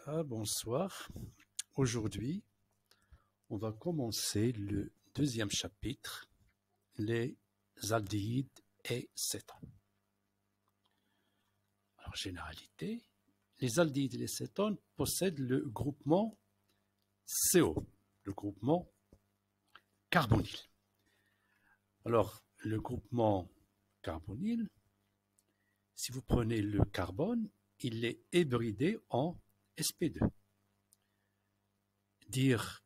Bonsoir. Aujourd'hui, on va commencer le deuxième chapitre, les aldéhydes et cétones. Alors, généralité, les aldéhydes et les cétones possèdent le groupement CO, le groupement carbonyl. Alors, le groupement carbonyl, si vous prenez le carbone, il est hybridé en sp2. Dire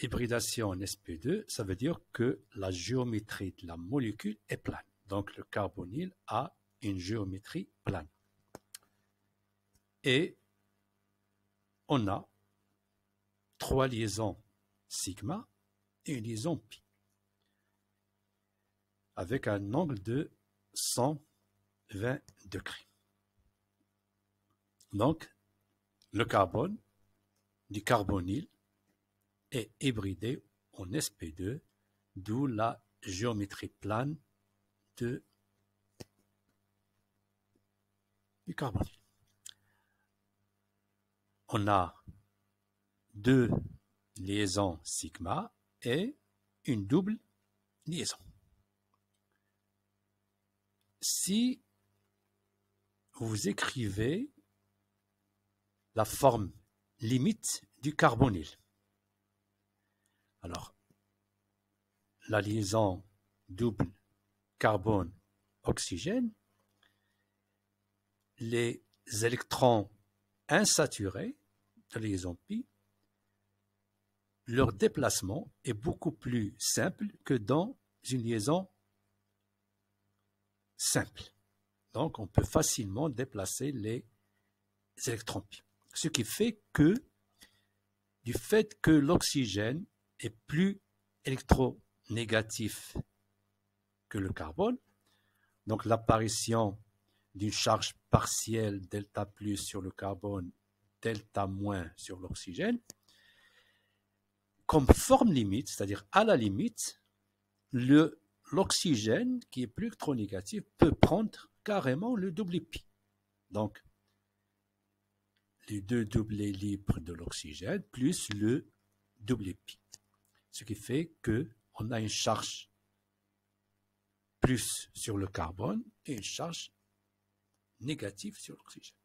hybridation en sp2, ça veut dire que la géométrie de la molécule est plane. Donc le carbonyl a une géométrie plane. Et on a 3 liaisons sigma et une liaison pi, avec un angle de 120 degrés. Donc, le carbone du carbonyl est hybridé en sp2, d'où la géométrie plane du carbonyl. On a 2 liaisons sigma et une double liaison. Si vous écrivez la forme limite du carbonyl, alors la liaison double carbone-oxygène, les électrons insaturés de la liaison pi, leur déplacement est beaucoup plus simple que dans une liaison simple. Donc, on peut facilement déplacer les électrons pi. Ce qui fait que, du fait que l'oxygène est plus électronégatif que le carbone, donc l'apparition d'une charge partielle delta plus sur le carbone, delta moins sur l'oxygène, comme forme limite, c'est-à-dire à la limite, l'oxygène qui est plus électronégatif peut prendre carrément le double pi. Donc, les deux doublés libres de l'oxygène plus le double pi. Ce qui fait qu'on a une charge plus sur le carbone et une charge négative sur l'oxygène.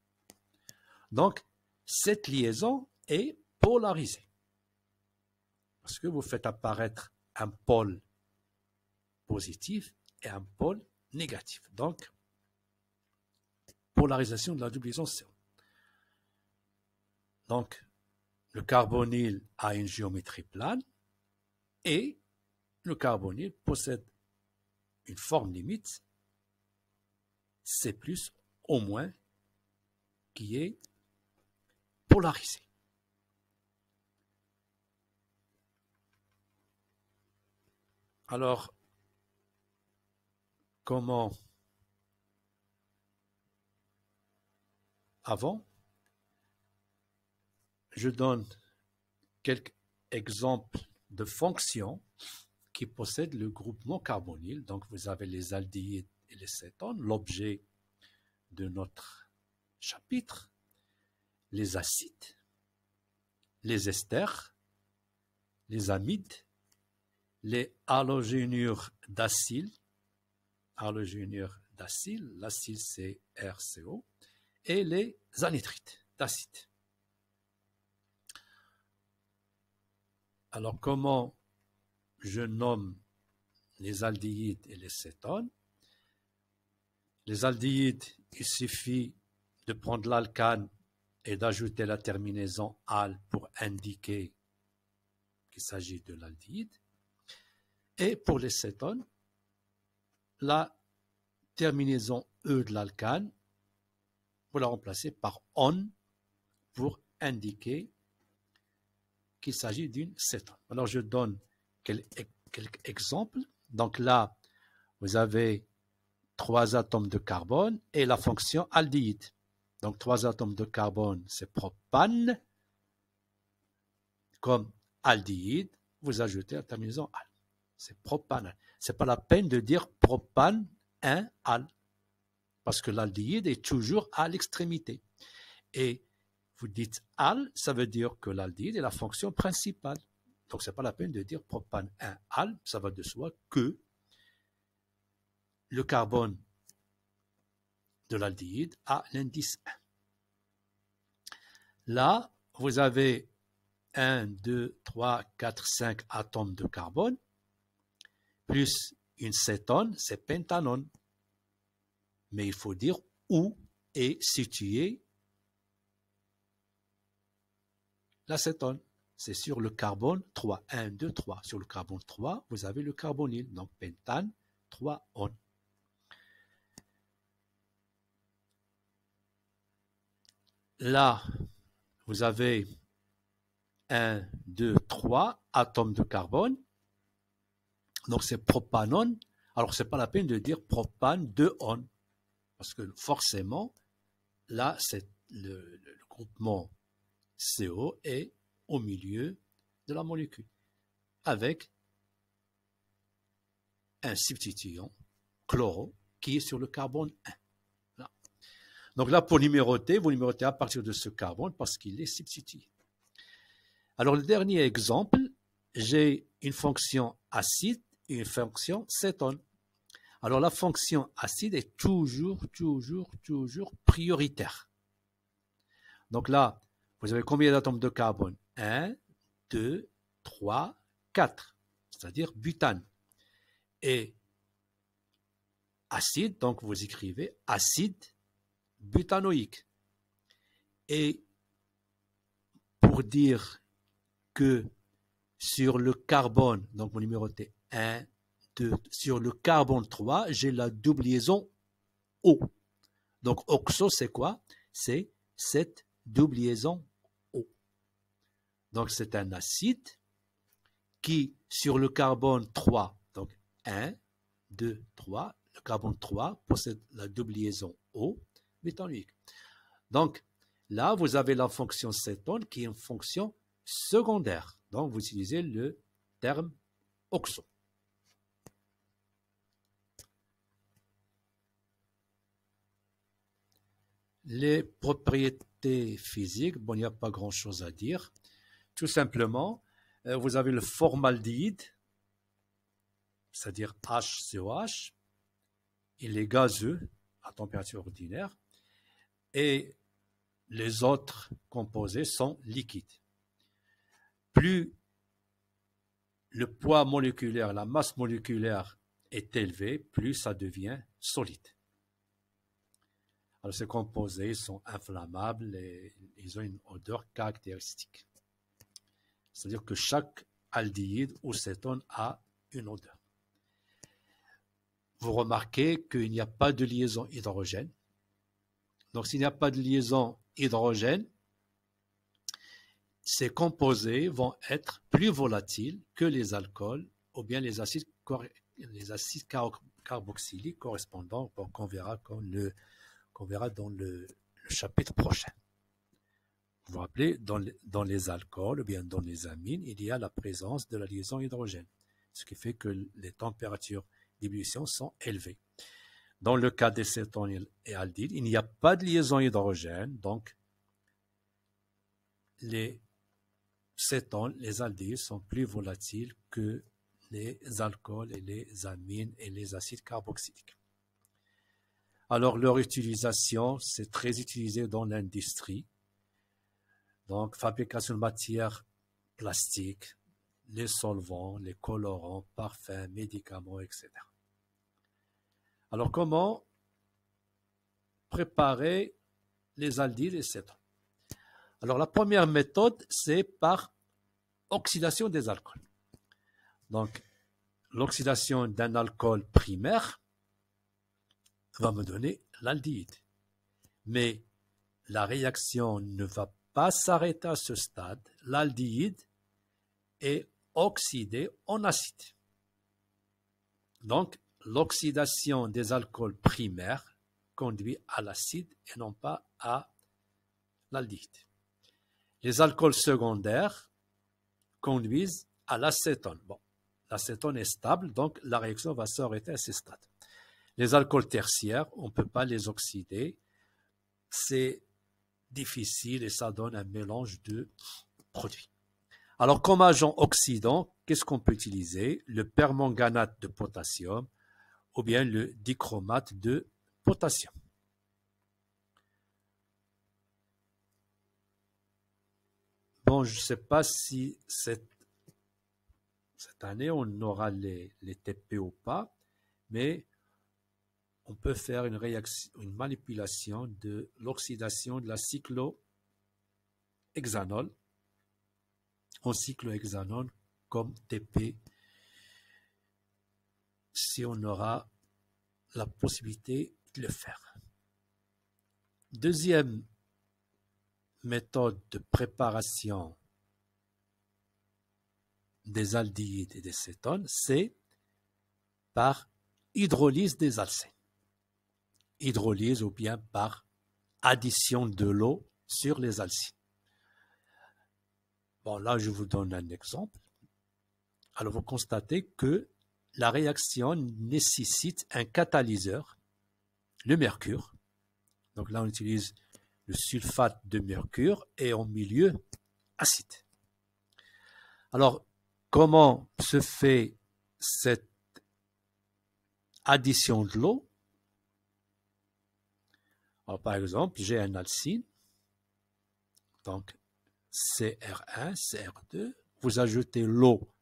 Donc, cette liaison est polarisée. Parce que vous faites apparaître un pôle positif et un pôle négatif. Donc, polarisation de la double liaison CO. Donc, le carbonyl a une géométrie plane et le carbonyl possède une forme limite C+, au moins, qui est polarisée. Alors, comment avant, je donne quelques exemples de fonctions qui possèdent le groupement carbonyl. Donc, vous avez les aldéhydes et les cétones, l'objet de notre chapitre, les acides, les esters, les amides, les halogénures d'acyle, l'acyle c'est RCO, et les anhydrides d'acide. Alors, comment je nomme les aldéhydes et les cétones? Les aldéhydes, il suffit de prendre l'alcane et d'ajouter la terminaison al pour indiquer qu'il s'agit de l'aldéhyde. Et pour les cétones, la terminaison e de l'alcane, vous la remplacez par on pour indiquer qu'il s'agit d'une cétone. Alors je donne quelques exemples. Donc là, vous avez 3 atomes de carbone et la fonction aldéhyde. Donc 3 atomes de carbone, c'est propane. Comme aldéhyde, vous ajoutez la terminaison al. C'est propane. Ce n'est pas la peine de dire propane 1 al. Parce que l'aldéhyde est toujours à l'extrémité. Et vous dites al, ça veut dire que l'aldéhyde est la fonction principale. Donc, ce n'est pas la peine de dire propane 1 al, ça va de soi que le carbone de l'aldéhyde a l'indice 1. Là, vous avez 1, 2, 3, 4, 5 atomes de carbone, plus une cétone, c'est pentanone. Mais il faut dire où est située l'acétone. C'est sur le carbone 3. 1, 2, 3. Sur le carbone 3, vous avez le carbonyle. Donc, pentane, 3 on. Là, vous avez 1, 2, 3 atomes de carbone. Donc, c'est propanone. Alors, ce n'est pas la peine de dire propane 2 on. Parce que forcément, là, c'est le groupement CO est au milieu de la molécule, avec un substituant, chloro, qui est sur le carbone 1. Là. Donc là, pour numéroter, vous numérotez à partir de ce carbone parce qu'il est substitué. Alors, le dernier exemple, j'ai une fonction acide et une fonction cétone. Alors, la fonction acide est toujours prioritaire. Donc là, vous avez combien d'atomes de carbone? 1, 2, 3, 4, c'est-à-dire butane. Et acide, donc vous écrivez acide butanoïque. Et pour dire que sur le carbone, donc vous numérotez 1, 2, sur le carbone 3, j'ai la double liaison O. Donc oxo, c'est quoi? C'est cette double liaison O. Donc c'est un acide qui, sur le carbone 3, donc 1, 2, 3, le carbone 3 possède la double liaison O butanoïque. Donc là, vous avez la fonction cétone qui est une fonction secondaire. Donc vous utilisez le terme oxo. Les propriétés physiques, bon, il n'y a pas grand-chose à dire. Tout simplement, vous avez le formaldéhyde, c'est-à-dire HCOH, il est gazeux à température ordinaire, et les autres composés sont liquides. Plus le poids moléculaire, la masse moléculaire est élevée, plus ça devient solide. Alors, ces composés sont inflammables et ils ont une odeur caractéristique. C'est-à-dire que chaque aldéhyde ou cétone a une odeur. Vous remarquez qu'il n'y a pas de liaison hydrogène. Donc, s'il n'y a pas de liaison hydrogène, ces composés vont être plus volatiles que les alcools ou bien les acides carboxyliques correspondants qu'on verra dans le chapitre prochain. Vous vous rappelez, dans les alcools ou bien dans les amines, il y a la présence de la liaison hydrogène, ce qui fait que les températures d'ébullition sont élevées. Dans le cas des cétones et aldéhydes, il n'y a pas de liaison hydrogène, donc les cétones, les aldéhydes sont plus volatiles que les alcools et les amines et les acides carboxyliques. Alors, leur utilisation, c'est très utilisé dans l'industrie. Donc, fabrication de matières plastiques, les solvants, les colorants, parfums, médicaments, etc. Alors, comment préparer les aldéhydes et cétones? Alors, la première méthode, c'est par oxydation des alcools. Donc, l'oxydation d'un alcool primaire va me donner l'aldéhyde. Mais la réaction ne va pas s'arrêter à ce stade. L'aldéhyde est oxydé en acide. Donc, l'oxydation des alcools primaires conduit à l'acide et non pas à l'aldéhyde. Les alcools secondaires conduisent à l'acétone. Bon, l'acétone est stable, donc la réaction va s'arrêter à ce stade. Les alcools tertiaires, on ne peut pas les oxyder. C'est difficile et ça donne un mélange de produits. Alors, comme agent oxydant, qu'est-ce qu'on peut utiliser? Le permanganate de potassium ou bien le dichromate de potassium. Bon, je ne sais pas si cette année on aura les TP ou pas, mais on peut faire une réaction, une manipulation de l'oxydation de la cyclohexanol en cyclohexanol comme TP si on aura la possibilité de le faire. Deuxième méthode de préparation des aldéhydes et des cétones, c'est par hydrolyse des alcènes. Hydrolyse ou bien par addition de l'eau sur les alcynes. Bon, là, je vous donne un exemple. Alors, vous constatez que la réaction nécessite un catalyseur, le mercure. Donc là, on utilise le sulfate de mercure et en milieu acide. Alors, comment se fait cette addition de l'eau? Alors, par exemple, j'ai un alcyne, donc CR1, CR2, vous ajoutez l'eau,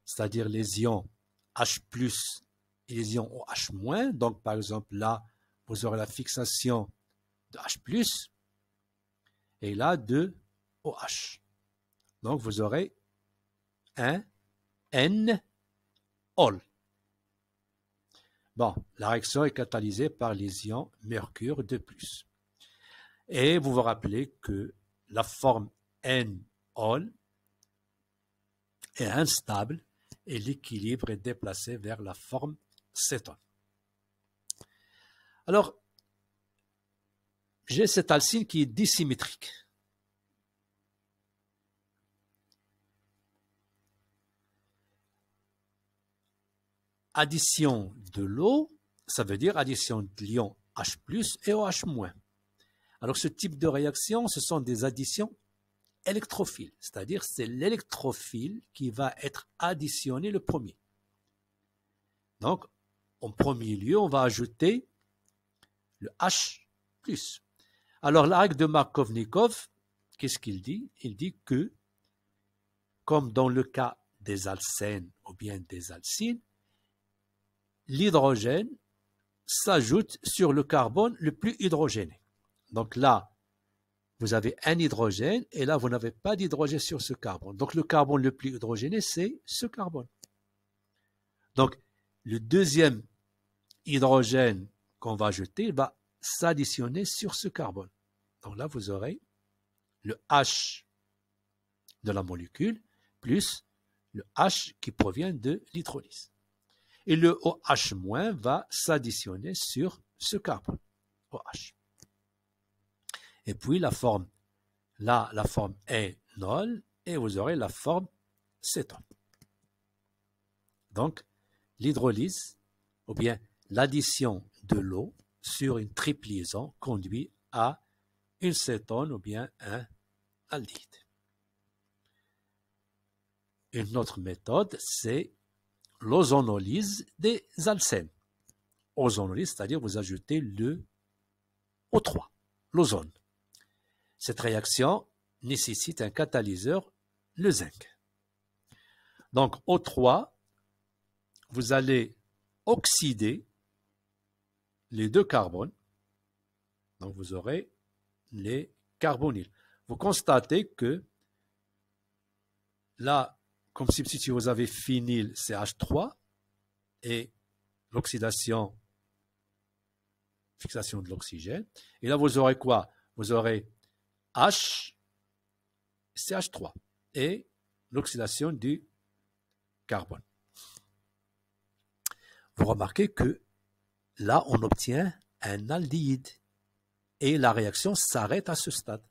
c'est-à-dire les ions H+, et les ions OH-, donc par exemple là, vous aurez la fixation de H+, et là de OH. Donc vous aurez un N-ol. Bon, la réaction est catalysée par les ions mercure 2+. Et vous vous rappelez que la forme N-ol est instable et l'équilibre est déplacé vers la forme cétone. Alors, j'ai cette alcyne qui est dissymétrique. Addition de l'eau, ça veut dire addition de l'ion H+ et OH-. Alors, ce type de réaction, ce sont des additions électrophiles, c'est-à-dire c'est l'électrophile qui va être additionné le premier. Donc, en premier lieu, on va ajouter le H+. Alors, la règle de Markovnikov, qu'est-ce qu'il dit? Il dit que, comme dans le cas des alcènes ou bien des alcynes, l'hydrogène s'ajoute sur le carbone le plus hydrogéné. Donc là, vous avez un hydrogène et là, vous n'avez pas d'hydrogène sur ce carbone. Donc le carbone le plus hydrogéné, c'est ce carbone. Donc le deuxième hydrogène qu'on va ajouter va s'additionner sur ce carbone. Donc là, vous aurez le H de la molécule plus le H qui provient de l'hydrolyse. Et le OH- va s'additionner sur ce carbone, OH. Et puis la forme, là, la forme est nol et vous aurez la forme cétone. Donc, l'hydrolyse, ou bien l'addition de l'eau sur une triple liaison conduit à une cétone ou bien un aldéhyde. Une autre méthode, c'est l'ozonolyse des alcènes. Ozonolyse, c'est-à-dire vous ajoutez le O3, l'ozone. Cette réaction nécessite un catalyseur, le zinc. Donc O3, vous allez oxyder les deux carbones. Donc vous aurez les carbonyles. Vous constatez que là, comme si vous avez phényl CH3 et l'oxydation, fixation de l'oxygène. Et là, vous aurez quoi? Vous aurez H, CH3 et l'oxydation du carbone. Vous remarquez que là, on obtient un aldéhyde et la réaction s'arrête à ce stade.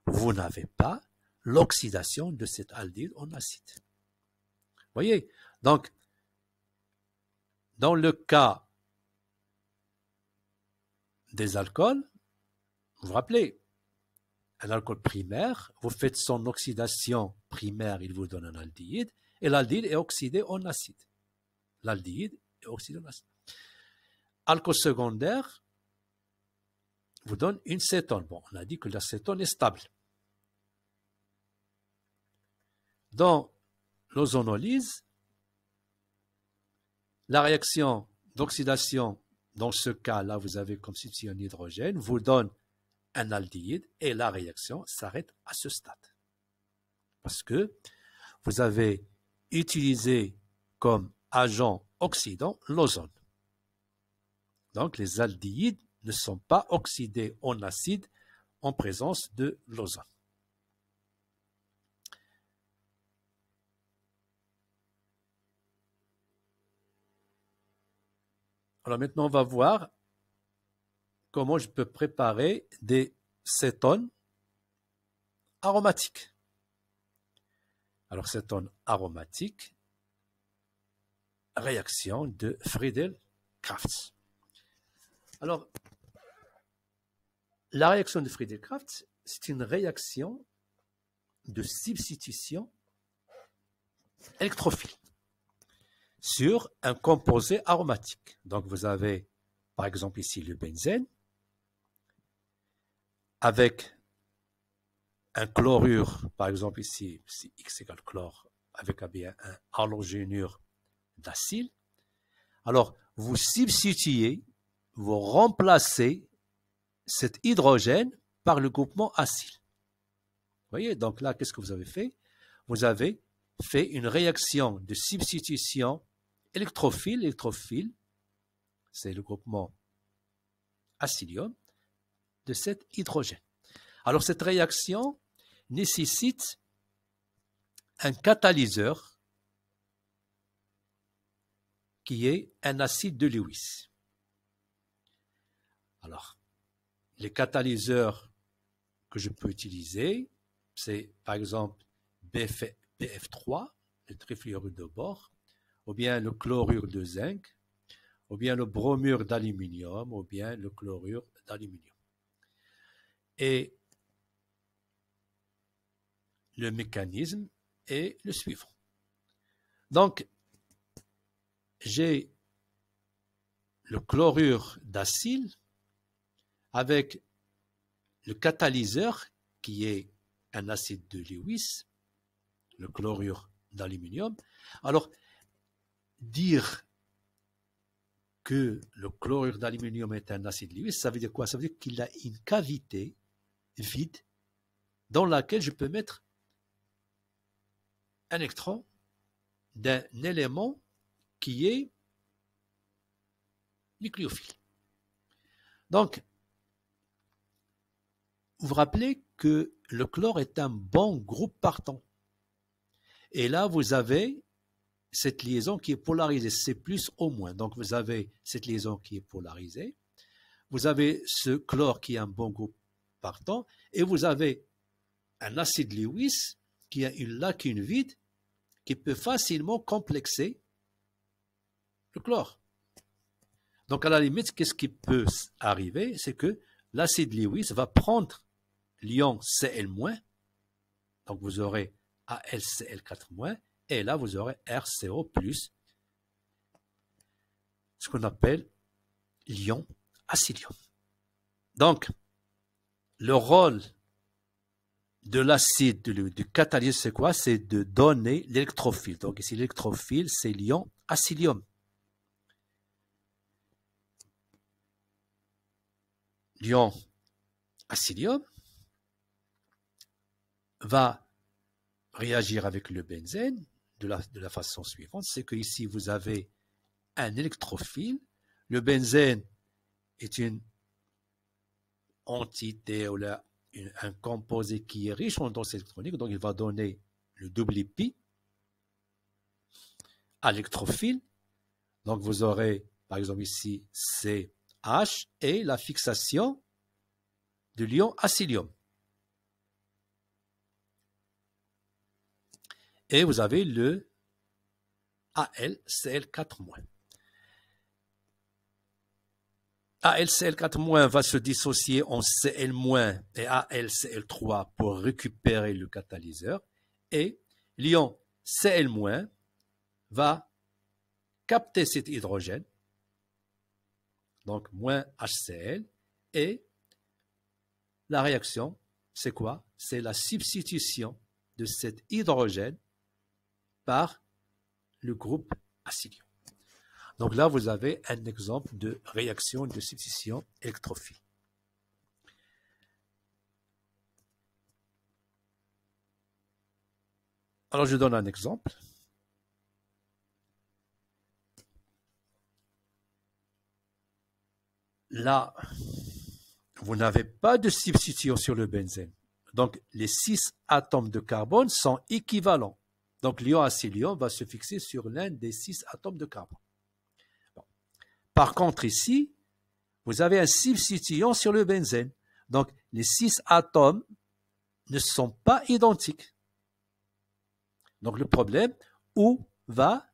Vous n'avez pas l'oxydation de cet aldéhyde en acide. Vous voyez? Donc, dans le cas des alcools, Vous vous rappelez, un alcool primaire, vous faites son oxydation primaire, il vous donne un aldéhyde, et l'aldéhyde est oxydé en acide. L'aldéhyde est oxydé en acide. Alcool secondaire vous donne une cétone. Bon, on a dit que l'acétone est stable. Dans l'ozonolyse, la réaction d'oxydation, dans ce cas-là, vous avez comme substitut un hydrogène, vous donne un aldéhyde et la réaction s'arrête à ce stade. Parce que vous avez utilisé comme agent oxydant l'ozone. Donc les aldéhydes ne sont pas oxydés en acide en présence de l'ozone. Alors maintenant, on va voir comment je peux préparer des cétones aromatiques. Alors, cétones aromatiques, réaction de Friedel-Crafts. Alors, la réaction de Friedel-Crafts, c'est une réaction de substitution électrophile sur un composé aromatique. Donc, vous avez, par exemple, ici le benzène avec un chlorure, par exemple ici, si X égale chlore, avec bien un halogénure d'acyle. Alors, vous substituez, vous remplacez cet hydrogène par le groupement acyle. Vous voyez, donc là, qu'est-ce que vous avez fait? Vous avez fait une réaction de substitution électrophile. L'électrophile, c'est le groupement acylium de cet hydrogène. Alors, cette réaction nécessite un catalyseur qui est un acide de Lewis. Alors, les catalyseurs que je peux utiliser, c'est par exemple BF3, le trifluorure de bore, ou bien le chlorure de zinc, ou bien le bromure d'aluminium, ou bien le chlorure d'aluminium. Et le mécanisme est le suivant. Donc, j'ai le chlorure d'acyle avec le catalyseur qui est un acide de Lewis, le chlorure d'aluminium. Alors, dire que le chlorure d'aluminium est un acide de Lewis, ça veut dire quoi? Ça veut dire qu'il a une cavité vide dans laquelle je peux mettre un électron d'un élément qui est nucléophile. Donc, vous vous rappelez que le chlore est un bon groupe partant. Et là, vous avez cette liaison qui est polarisée, c'est plus ou moins. Donc, vous avez cette liaison qui est polarisée. Vous avez ce chlore qui est un bon groupe partant. Et vous avez un acide Lewis qui a une lacune vide qui peut facilement complexer le chlore. Donc, à la limite, qu'est-ce qui peut arriver? C'est que l'acide Lewis va prendre l'ion Cl-, donc vous aurez AlCl4-, et là, vous aurez RCO+, ce qu'on appelle l'ion acylium. Donc, le rôle de l'acide, du catalyseur, c'est quoi? C'est de donner l'électrophile. Donc, ici, l'électrophile, c'est l'ion acylium. L'ion acylium va réagir avec le benzène de la façon suivante. C'est que ici, vous avez un électrophile. Le benzène est une entité ou un composé qui est riche en densité électronique, donc il va donner le double pi à l'électrophile. Donc vous aurez, par exemple ici, CH et la fixation de l'ion acylium. Et vous avez le AlCl4-. AlCl4- va se dissocier en Cl- et AlCl3 pour récupérer le catalyseur. Et l'ion Cl- va capter cet hydrogène, donc moins HCl, et la réaction, c'est quoi? C'est la substitution de cet hydrogène par le groupe acylien. Donc là, vous avez un exemple de réaction de substitution électrophile. Alors, je donne un exemple. Là, vous n'avez pas de substitution sur le benzène. Donc, les 6 atomes de carbone sont équivalents. Donc, l'ion acélium va se fixer sur l'un des 6 atomes de carbone. Bon. Par contre, ici, vous avez un substituant sur le benzène. Donc, les 6 atomes ne sont pas identiques. Donc, le problème, où va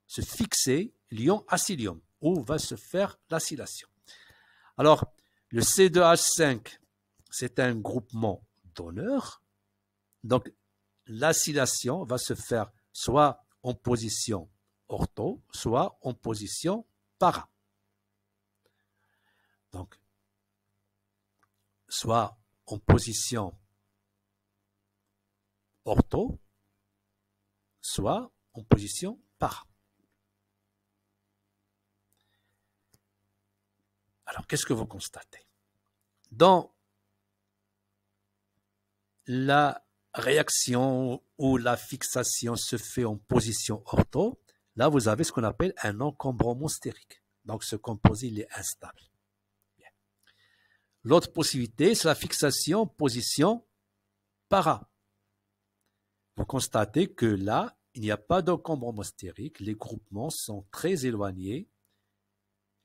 se fixer l'ion acélium? Où va se faire l'acylation? Alors, le C2H5, c'est un groupement d'honneur. Donc, l'acylation va se faire soit en position ortho, soit en position para. Donc, soit en position ortho, soit en position para. Alors, qu'est-ce que vous constatez? Dans la réaction où la fixation se fait en position ortho, là, vous avez ce qu'on appelle un encombrement stérique. Donc, ce composé, il est instable. L'autre possibilité, c'est la fixation en position para. Vous constatez que là, il n'y a pas d'encombrement stérique. Les groupements sont très éloignés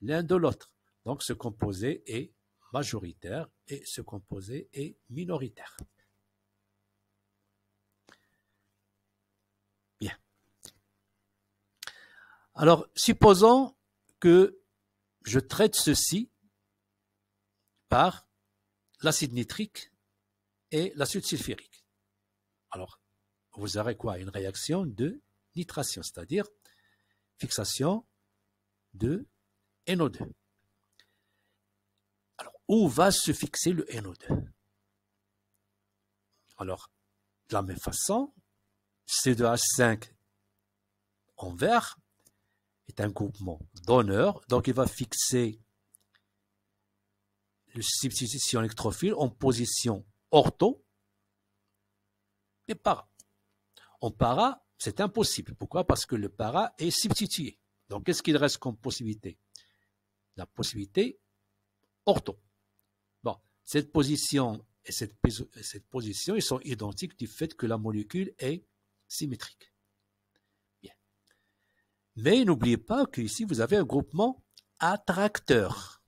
l'un de l'autre. Donc, ce composé est majoritaire et ce composé est minoritaire. Bien. Alors, supposons que je traite ceci par l'acide nitrique et l'acide sulfurique. Alors, vous aurez quoi? Une réaction de nitration, c'est-à-dire fixation de NO2. Alors, où va se fixer le NO2? Alors, de la même façon, C2H5 en vert est un groupement d'honneur, donc il va fixer la substitution électrophile en position ortho et para. En para, c'est impossible. Pourquoi? Parce que le para est substitué. Donc, qu'est-ce qu'il reste comme possibilité? La possibilité ortho. Bon, cette position et cette position, ils sont identiques du fait que la molécule est symétrique. Bien. Mais n'oubliez pas qu'ici, vous avez un groupement attracteur.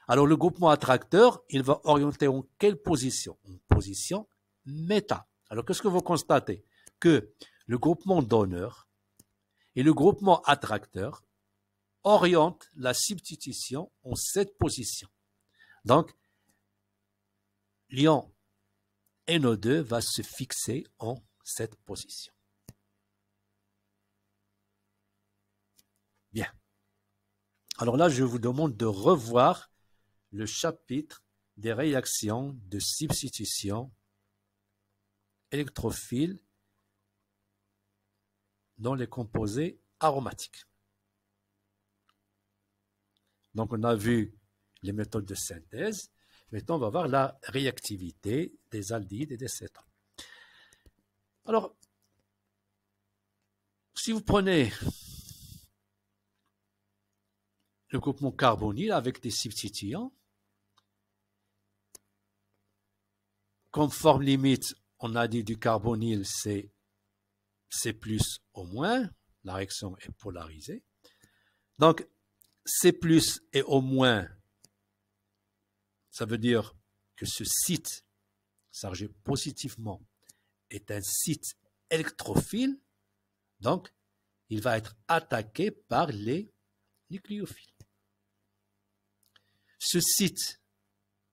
Alors, le groupement attracteur, il va orienter en quelle position? En position méta. Alors, qu'est-ce que vous constatez? Que le groupement donneur et le groupement attracteur orientent la substitution en cette position. Donc, l'ion NO2 va se fixer en cette position. Bien. Alors là, je vous demande de revoir le chapitre des réactions de substitution électrophile dans les composés aromatiques. Donc, on a vu les méthodes de synthèse. Maintenant, on va voir la réactivité des aldéhydes et des cétones. Alors, si vous prenez le groupement carbonyle avec des substituants, comme forme limite, on a dit du carbonyle, c'est C+ au moins, la réaction est polarisée. Donc, C+ et au moins, ça veut dire que ce site chargé positivement est un site électrophile, donc il va être attaqué par les nucléophiles. Ce site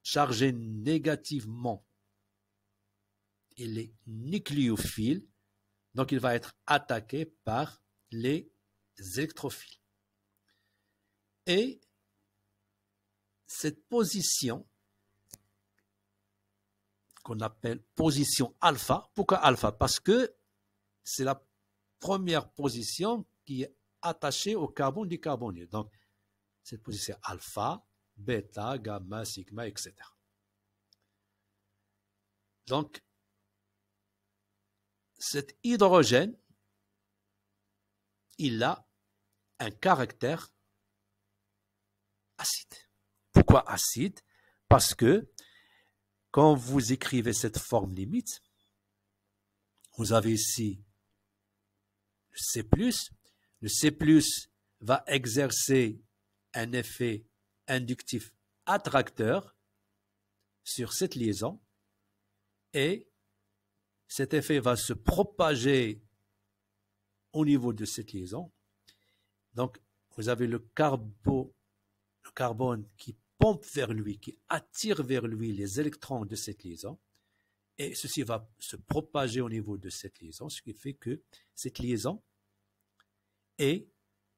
chargé négativement, il est nucléophile, donc il va être attaqué par les électrophiles. Et cette position qu'on appelle position alpha, pourquoi alpha? Parce que c'est la première position qui est attachée au carbone décarboné. Donc, cette position alpha, bêta, gamma, sigma, etc. Donc, cet hydrogène, il a un caractère acide. Pourquoi acide? Parce que quand vous écrivez cette forme limite, vous avez ici le C+. Le C+, va exercer un effet inductif attracteur sur cette liaison et cet effet va se propager au niveau de cette liaison. Donc, vous avez le carbone qui pompe vers lui, qui attire vers lui les électrons de cette liaison, et ceci va se propager au niveau de cette liaison, ce qui fait que cette liaison est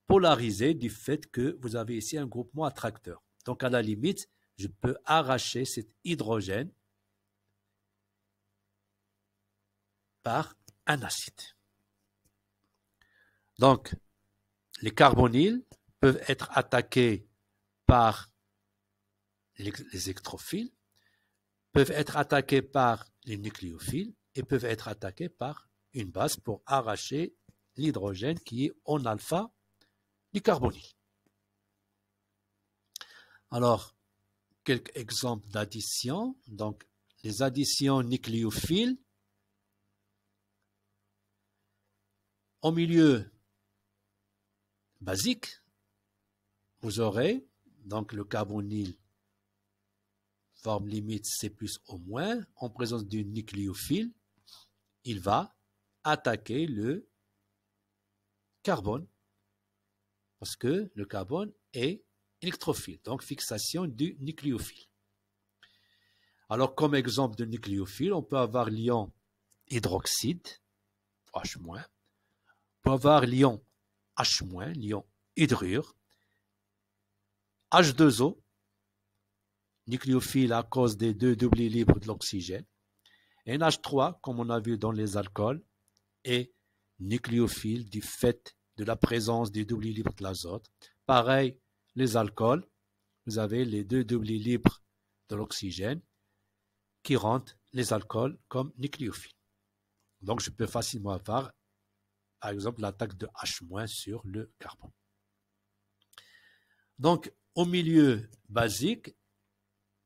polarisée du fait que vous avez ici un groupement attracteur. Donc, à la limite, je peux arracher cet hydrogène par un acide. Donc, les carbonyles peuvent être attaqués par les électrophiles, peuvent être attaqués par les nucléophiles et peuvent être attaqués par une base pour arracher l'hydrogène qui est en alpha du carbonyle. Alors, quelques exemples d'addition. Donc, les additions nucléophiles. Au milieu basique, vous aurez donc le carbonyle forme limite C plus au moins, en présence du nucléophile, il va attaquer le carbone, parce que le carbone est électrophile, donc fixation du nucléophile. Alors, comme exemple de nucléophile, on peut avoir l'ion hydroxyde, H-, on peut avoir l'ion H-, l'ion hydrure, H2O, nucléophile à cause des deux doublés libres de l'oxygène, et NH3, comme on a vu dans les alcools, est nucléophile du fait de la présence des doublés libres de l'azote. Pareil, les alcools, vous avez les deux doublés libres de l'oxygène qui rendent les alcools comme nucléophiles. Donc, je peux facilement avoir, par exemple, l'attaque de H- sur le carbone. Donc, au milieu basique,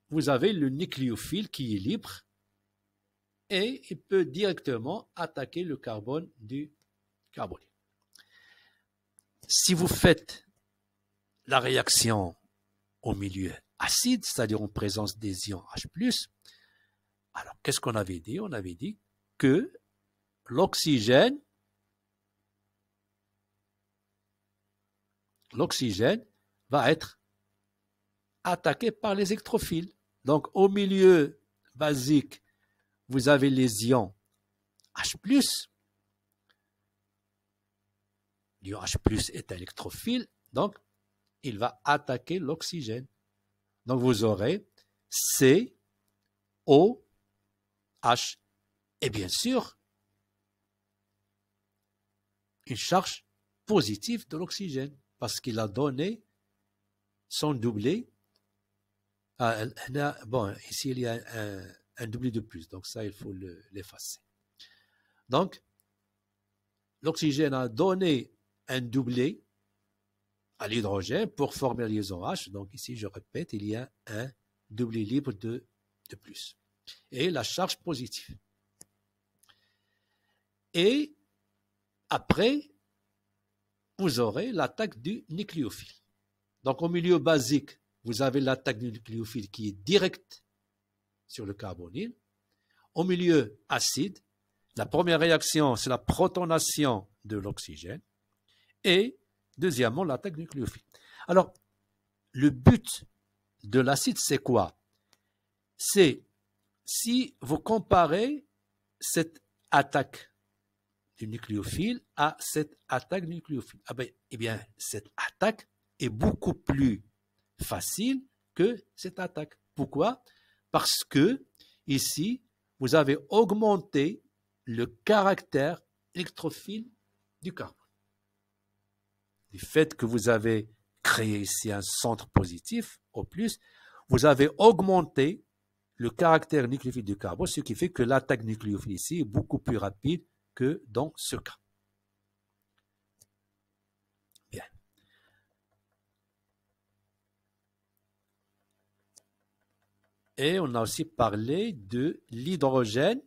vous avez le nucléophile qui est libre et il peut directement attaquer le carbone du carbonyle. Si vous faites la réaction au milieu acide, c'est-à-dire en présence des ions H+, alors qu'est-ce qu'on avait dit? On avait dit que l'oxygène va être attaqué par les électrophiles. Donc, au milieu basique, vous avez les ions H+. L'ion H+ est un électrophile, donc il va attaquer l'oxygène. Donc, vous aurez C, O, H. Et bien sûr, une charge positive de l'oxygène, parce qu'il a donné son doublé. Bon, ici, il y a un doublé de plus, donc ça, il faut l'effacer. Donc, l'oxygène a donné un doublé à l'hydrogène pour former la liaison H. Donc, ici, je répète, il y a un doublé libre de plus. Et la charge positive. Et après, vous aurez l'attaque du nucléophile. Donc, au milieu basique, vous avez l'attaque du nucléophile qui est directe sur le carbonyle. Au milieu acide, la première réaction, c'est la protonation de l'oxygène. Et deuxièmement, l'attaque du nucléophile. Alors, le but de l'acide, c'est quoi? C'est si vous comparez cette attaque du nucléophile à cette attaque du nucléophile. Eh bien, cette attaque est beaucoup plus facile que cette attaque. Pourquoi? Parce que ici, vous avez augmenté le caractère électrophile du carbone. Du fait que vous avez créé ici un centre positif, au plus, vous avez augmenté le caractère nucléophile du carbone, ce qui fait que l'attaque nucléophile ici est beaucoup plus rapide que dans ce cas. Bien. Et on a aussi parlé de l'hydrogène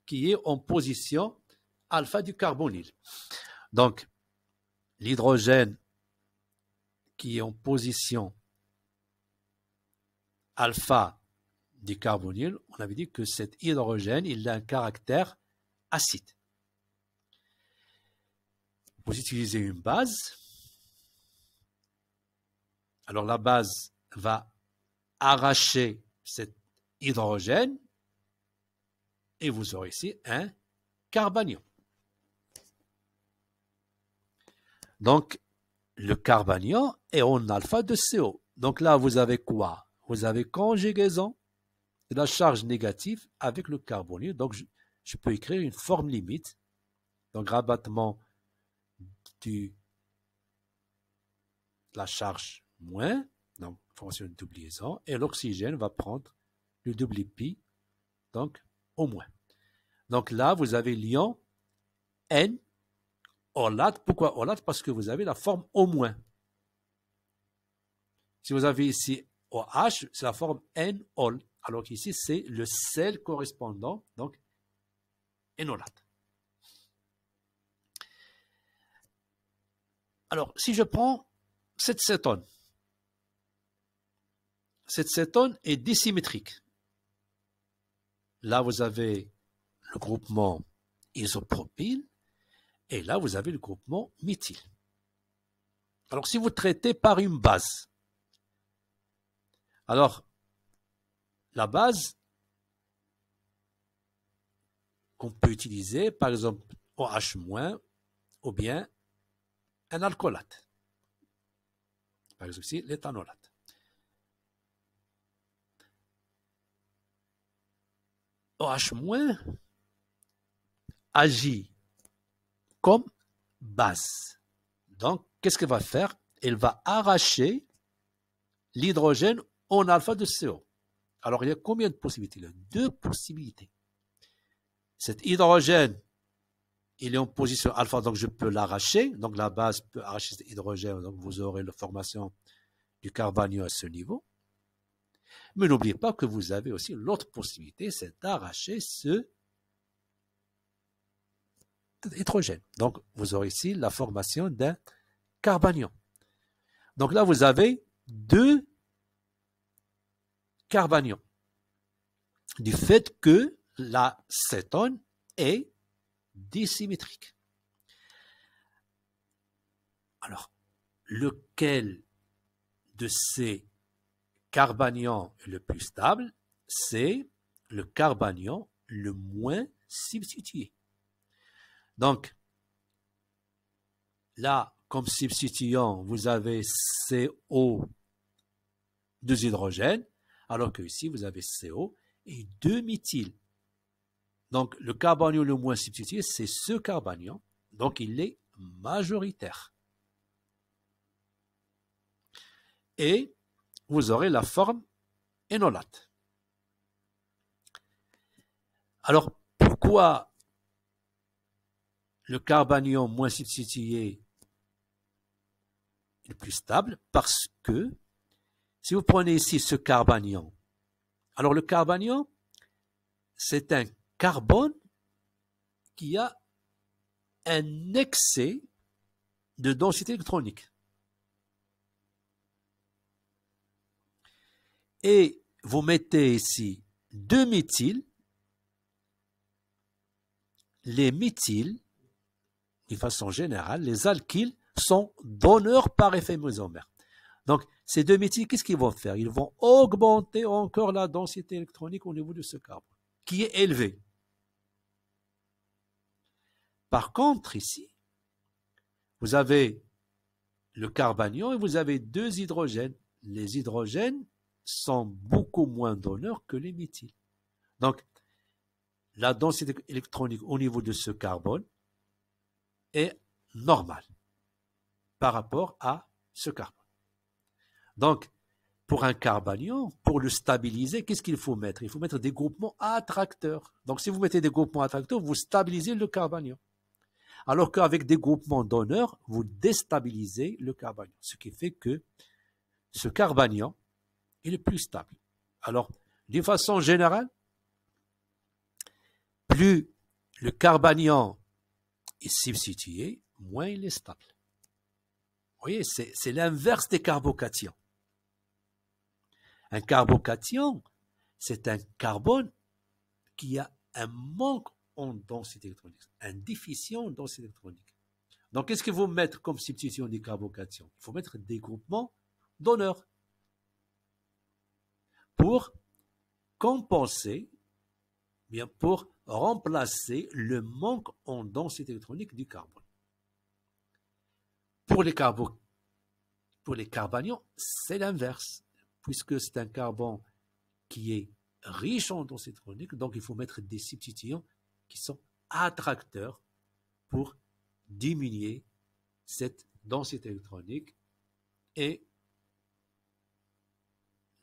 qui est en position alpha du carbonyle. Donc, l'hydrogène qui est en position alpha du carbonyle, on avait dit que cet hydrogène, il a un caractère acide. Vous utilisez une base. Alors la base va arracher cet hydrogène et vous aurez ici un carbanion. Donc le carbanion est en alpha de CO. Donc là vous avez quoi? Vous avez conjugaison de la charge négative avec le carbonyle. Donc je peux écrire une forme limite. Donc rabattement de la charge moins, donc fonction de double liaison, et l'oxygène va prendre le double pi, donc au moins. Donc là, vous avez l'ion N olate. Pourquoi olate? Parce que vous avez la forme au moins. Si vous avez ici OH, c'est la forme N ol, alors qu'ici, c'est le sel correspondant, donc énolate. Alors, si je prends cette cétone est dissymétrique. Là, vous avez le groupement isopropyl et là, vous avez le groupement méthyle. Alors, si vous traitez par une base, alors, la base qu'on peut utiliser, par exemple, OH- ou bien un alcoolate. Par exemple, ici, l'éthanolate. OH- agit comme base. Donc, qu'est-ce qu'elle va faire? Elle va arracher l'hydrogène en alpha de CO. Alors, il y a combien de possibilités? Il y a deux possibilités. Cet hydrogène, il est en position alpha, donc je peux l'arracher. Donc, la base peut arracher cet hydrogène, donc vous aurez la formation du carbanion à ce niveau. Mais n'oubliez pas que vous avez aussi l'autre possibilité, c'est d'arracher ce hydrogène. Donc, vous aurez ici la formation d'un carbanion. Donc là, vous avez deux carbanions. Du fait que la cétone est dissymétrique. Alors, lequel de ces carbanions est le plus stable? C'est le carbanion le moins substitué. Donc, là, comme substituant, vous avez CO, 2 hydrogènes, alors que ici, vous avez CO et 2 méthyle. Donc, le carbanion le moins substitué, c'est ce carbanion. Donc, il est majoritaire. Et vous aurez la forme énolate. Alors, pourquoi le carbanion moins substitué est le plus stable? Parce que si vous prenez ici ce carbanion, alors le carbanion, c'est un carbone qui a un excès de densité électronique. Et vous mettez ici 2 méthyl. Les méthyls, de façon générale, les alkyles sont donneurs par effet mésomère. Donc, ces deux méthyles, qu'est-ce qu'ils vont faire? Ils vont augmenter encore la densité électronique au niveau de ce carbone, qui est élevé. Par contre, ici, vous avez le carbanion et vous avez deux hydrogènes. Les hydrogènes sont beaucoup moins donneurs que les méthyles. Donc, la densité électronique au niveau de ce carbone est normale par rapport à ce carbone. Donc, pour un carbanion, pour le stabiliser, qu'est-ce qu'il faut mettre? Il faut mettre des groupements attracteurs. Donc, si vous mettez des groupements attracteurs, vous stabilisez le carbanion. Alors qu'avec des groupements donneurs, vous déstabilisez le carbanion. Ce qui fait que ce carbanion, il est plus stable. Alors, d'une façon générale, plus le carbanion est substitué, moins il est stable. Vous voyez, c'est l'inverse des carbocations. Un carbocation, c'est un carbone qui a un manque en densité électronique, un déficient en densité électronique. Donc, qu'est-ce qu'il faut mettre comme substitution des carbocations? Il faut mettre des groupements donneurs pour compenser, bien pour remplacer le manque en densité électronique du carbone. Pour les carbanions, c'est l'inverse, puisque c'est un carbone qui est riche en densité électronique, donc il faut mettre des substituants qui sont attracteurs pour diminuer cette densité électronique et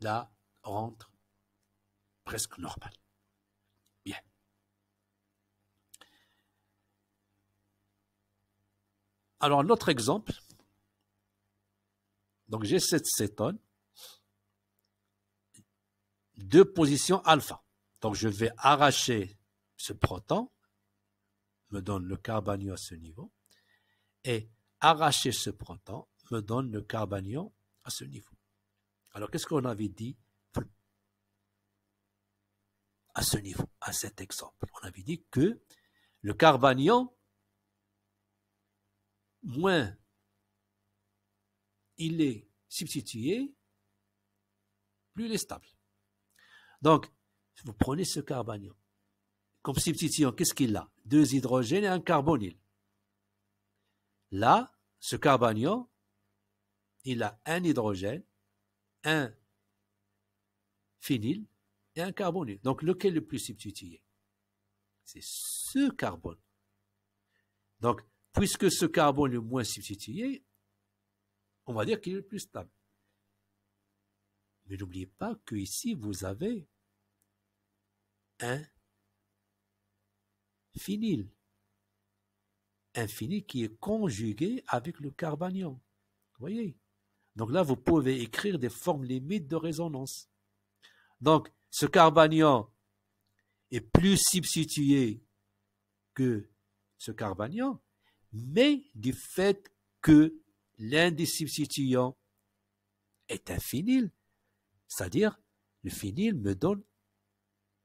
la rendre presque normale. Bien. Alors, l'autre exemple, donc j'ai cette cétone, deux positions alpha. Donc, je vais arracher ce proton, me donne le carbanion à ce niveau, et arracher ce proton me donne le carbanion à ce niveau. Alors, qu'est-ce qu'on avait dit à ce niveau, à cet exemple? On avait dit que le carbanion, moins il est substitué, plus il est stable. Donc, vous prenez ce carbanion. Comme substituant, qu'est-ce qu'il a? Deux hydrogènes et un carbonyle. Là, ce carbanion, il a un hydrogène, un phényl et un carbonyle. Donc, lequel est le plus substitué? C'est ce carbone. Donc, puisque ce carbone est le moins substitué, on va dire qu'il est le plus stable. Mais n'oubliez pas qu'ici, vous avez un phényl. Un phényl qui est conjugué avec le carbanion. Vous voyez? Donc là, vous pouvez écrire des formes limites de résonance. Donc, ce carbanion est plus substitué que ce carbanion, mais du fait que l'un des substituants est un phényl, c'est-à-dire le phényl me donne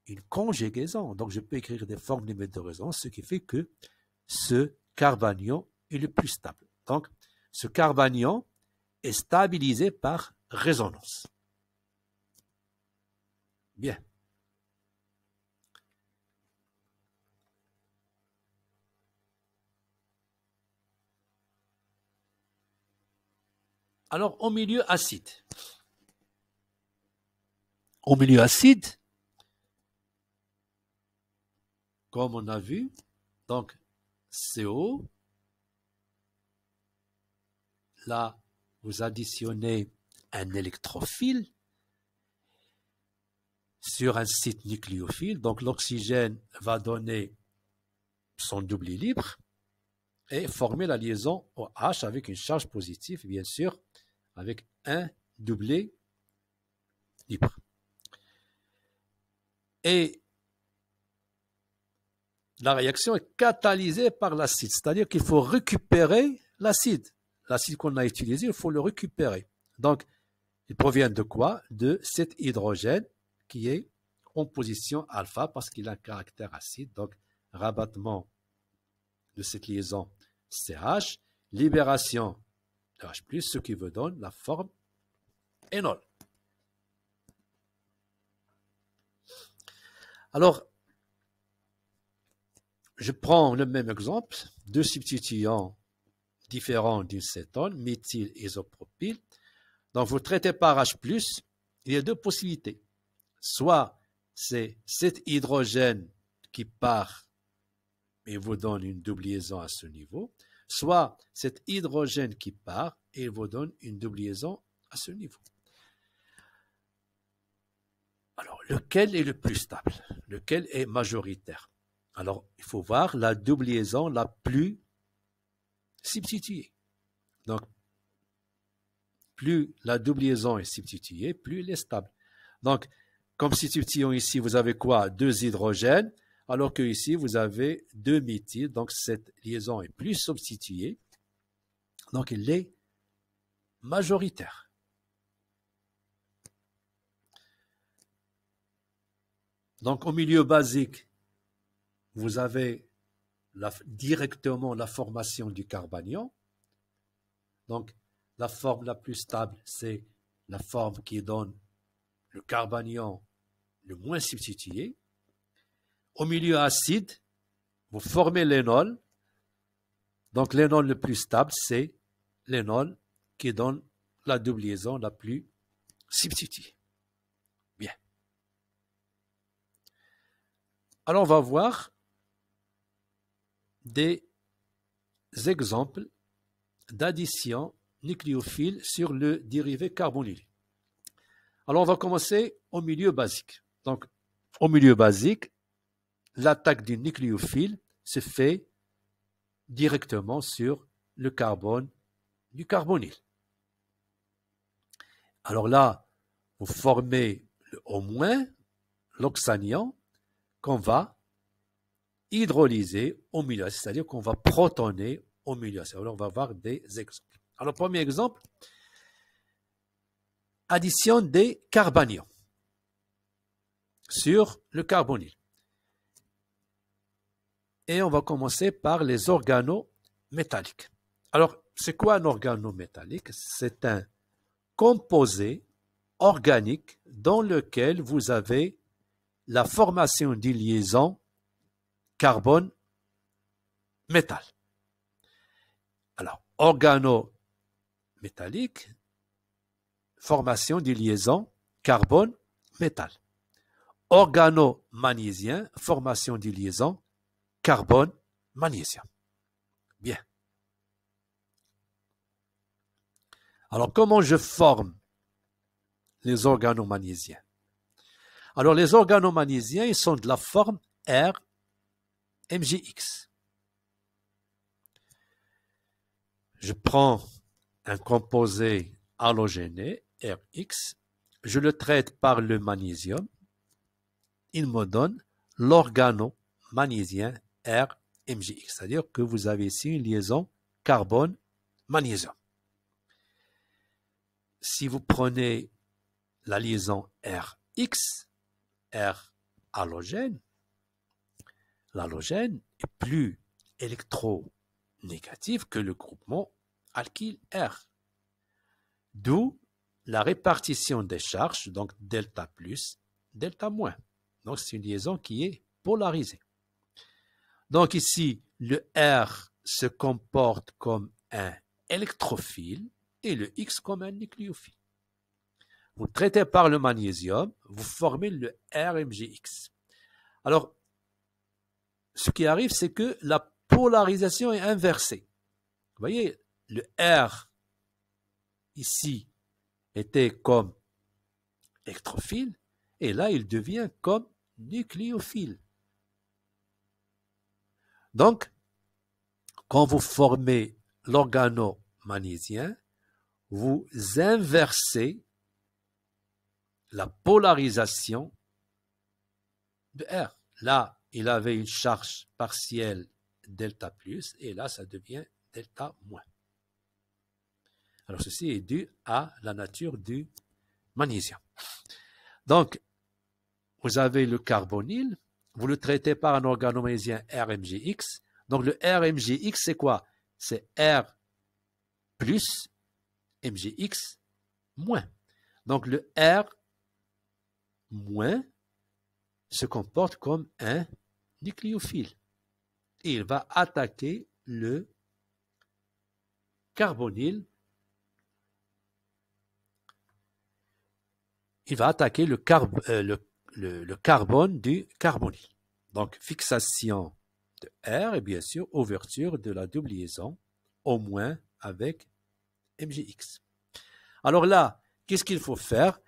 une conjugaison. Donc, je peux écrire des formes limites de résonance, ce qui fait que ce carbanion est le plus stable. Donc, ce carbanion est stabilisé par résonance. Bien. Alors, au milieu acide. Au milieu acide, comme on a vu, donc CO, là, vous additionnez un électrophile sur un site nucléophile, donc l'oxygène va donner son doublet libre et former la liaison OH avec une charge positive, bien sûr, avec un doublet libre. Et la réaction est catalysée par l'acide, c'est-à-dire qu'il faut récupérer l'acide. L'acide qu'on a utilisé, il faut le récupérer. Donc, il provient de quoi? De cet hydrogène qui est en position alpha parce qu'il a un caractère acide. Donc, rabattement de cette liaison CH, libération de H+, ce qui vous donne la forme énol. Alors, je prends le même exemple, deux substituants différents d'une cétone, méthyl et isopropyl. Donc, vous traitez par H+, il y a deux possibilités. Soit c'est cet hydrogène qui part et vous donne une double liaison à ce niveau, soit cet hydrogène qui part et vous donne une double liaison à ce niveau. Alors, lequel est le plus stable? Lequel est majoritaire? Alors, il faut voir la double liaison la plus substituée. Donc, plus la double liaison est substituée, plus elle est stable. Donc, comme substitution ici, vous avez quoi? Deux hydrogènes, alors que ici, vous avez deux méthyl. Donc, cette liaison est plus substituée. Donc, elle est majoritaire. Donc, au milieu basique, vous avez directement la formation du carbanion. Donc, la forme la plus stable, c'est la forme qui donne le carbanion le moins substitué. Au milieu acide, vous formez l'énol. Donc, l'énol le plus stable, c'est l'énol qui donne la double liaison la plus substituée. Bien. Alors, on va voir des exemples d'addition nucléophile sur le dérivé carbonylé. Alors, on va commencer au milieu basique. Donc, au milieu basique, l'attaque du nucléophile se fait directement sur le carbone du carbonyle. Alors là, vous formez le O-, l'oxanion, qu'on va hydrolyser au milieu, c'est-à-dire qu'on va protoner au milieu. Alors, on va voir des exemples. Alors, premier exemple, addition des carbanions sur le carbonyle. Et on va commencer par les organométalliques. Alors, c'est quoi un organométallique? C'est un composé organique dans lequel vous avez la formation d'une liaison carbone-métal. Alors, organométallique, formation d'une liaison carbone-métal. Organo-magnésien, formation d'une liaison carbone-magnésium. Bien. Alors, comment je forme les organomagnésiens? Alors, les organomagnésiens, ils sont de la forme RMGX. Je prends un composé halogéné, RX, je le traite par le magnésium, il me donne l'organomagnésiens RMGX, c'est-à-dire que vous avez ici une liaison carbone-magnésium. Si vous prenez la liaison RX, R halogène, l'halogène est plus électronégatif que le groupement alkyle R. D'où la répartition des charges, donc delta plus, delta moins. Donc c'est une liaison qui est polarisée. Donc ici, le R se comporte comme un électrophile et le X comme un nucléophile. Vous traitez par le magnésium, vous formez le RMGX. Alors, ce qui arrive, c'est que la polarisation est inversée. Vous voyez, le R ici était comme électrophile et là, il devient comme nucléophile. Donc, quand vous formez l'organomagnésiens, vous inversez la polarisation de R. Là, il avait une charge partielle delta plus et là, ça devient delta moins. Alors, ceci est dû à la nature du magnésium. Donc, vous avez le carbonyle, vous le traitez par un organomagnésien RMGX. Donc, le RMGX, c'est quoi? C'est R plus MGX moins. Donc le R- se comporte comme un nucléophile. Et il va attaquer le carbonyle. Il va attaquer le carbone du carbonyle. Donc, fixation de R et bien sûr ouverture de la double liaison, au moins avec MgX. Alors là, qu'est-ce qu'il faut faire?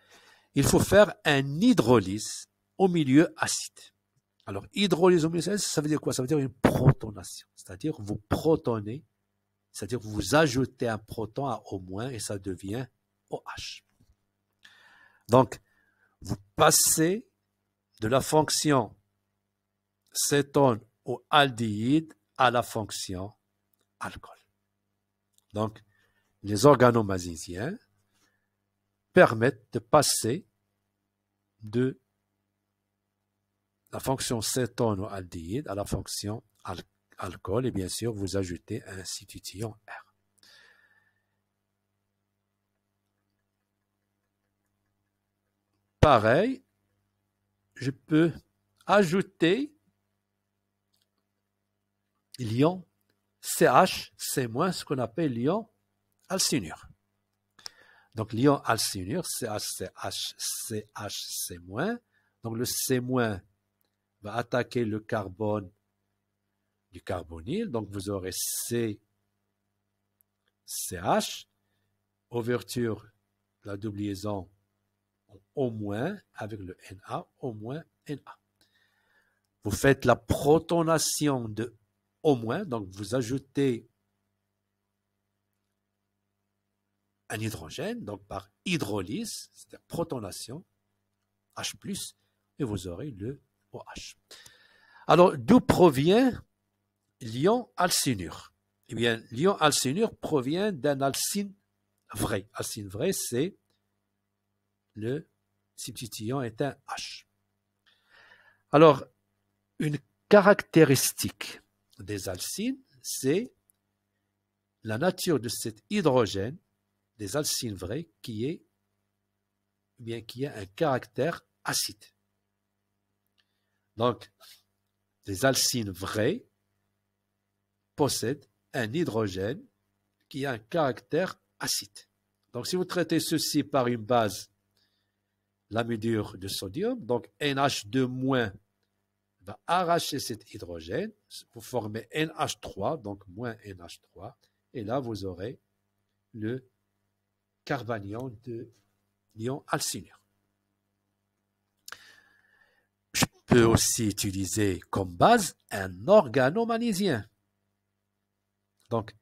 Il faut faire un hydrolyse au milieu acide. Alors, hydrolyse au milieu acide, ça veut dire quoi? Ça veut dire une protonation. C'est-à-dire vous protonez, c'est-à-dire vous ajoutez un proton à O- et ça devient OH. Donc, vous passez de la fonction cétone ou aldéhyde à la fonction alcool. Donc, les organomagnésiens permettent de passer de la fonction cétone ou aldéhyde à la fonction alcool et bien sûr, vous ajoutez un substituant R. Pareil, je peux ajouter l'ion CH, c'est moins ce qu'on appelle l'ion alcynure. Donc l'ion alcynure, CH, c'est moins. Donc le C- va attaquer le carbone du carbonyle. Donc vous aurez CH, ouverture de la double liaison au moins avec le Na, au moins Na. Vous faites la protonation de au moins, donc vous ajoutez un hydrogène, donc par hydrolyse, c'est-à-dire protonation, H+, et vous aurez le OH. Alors, d'où provient l'ion alcynure? Eh bien, l'ion alcynure provient d'un alcyne vrai. Alcyne vrai, c'est le substituant est un H. Alors, une caractéristique des alcynes, c'est la nature de cet hydrogène des alcynes vrais qui a un caractère acide. Donc, les alcynes vrais possèdent un hydrogène qui a un caractère acide. Donc, si vous traitez ceci par une base l'amidure de sodium, donc NH2- va arracher cet hydrogène, vous formez NH3, donc moins NH3, et là vous aurez le carbanion de l'ion alcynure. Je peux aussi utiliser comme base un organomagnésiien. Donc,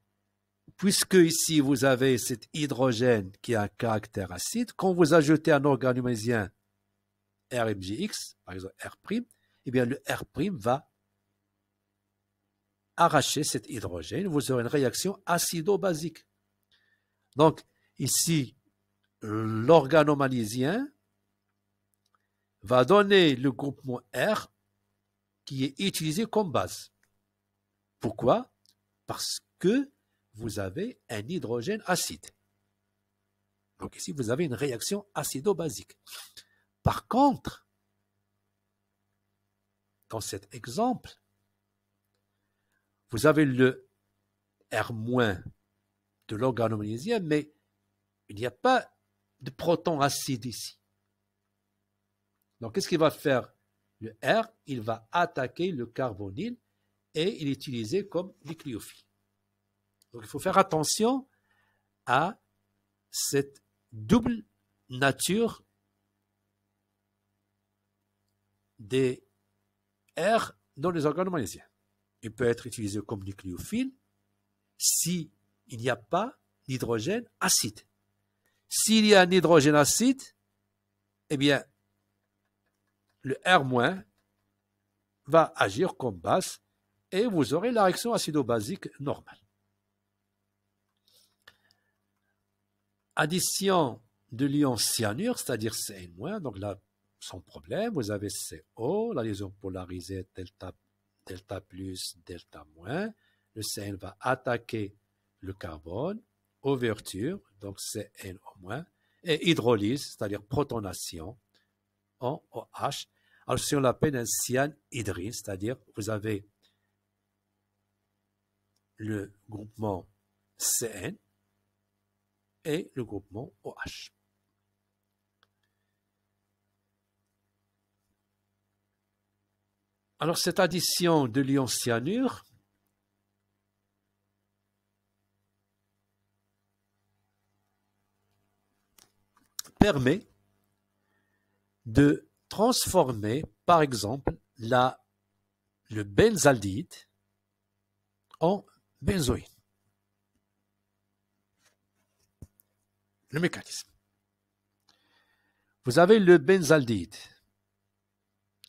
puisque ici vous avez cet hydrogène qui a un caractère acide, quand vous ajoutez un organomagnésiien RMGX, par exemple R', eh bien le R' va arracher cet hydrogène, vous aurez une réaction acido-basique. Donc, ici, l'organomagnésiien va donner le groupement R qui est utilisé comme base. Pourquoi? Parce que vous avez un hydrogène acide. Donc ici, vous avez une réaction acido-basique. Par contre, dans cet exemple, vous avez le R- de l'organomagnésium, mais il n'y a pas de proton acide ici. Donc, qu'est-ce qu'il va faire? Le R, il va attaquer le carbonyle et il est utilisé comme nucléophile. Donc, il faut faire attention à cette double nature des R dans les organomagnésiens. Il peut être utilisé comme nucléophile s'il n'y a pas d'hydrogène acide. S'il y a un hydrogène acide, eh bien, le R- va agir comme base et vous aurez la réaction acido-basique normale. Addition de l'ion cyanure, c'est-à-dire Cn-, donc là, sans problème, vous avez CO, la liaison polarisée delta plus, delta moins. Le Cn va attaquer le carbone, ouverture, donc Cn au moins, et hydrolyse, c'est-à-dire protonation, en OH. Alors, si on l'appelle un cyanhydrine, c'est-à-dire vous avez le groupement CN et le groupement OH. Alors, cette addition de l'ion cyanure permet de transformer, par exemple, le benzaldéhyde en benzoïne. Le mécanisme. Vous avez le benzaldéhyde.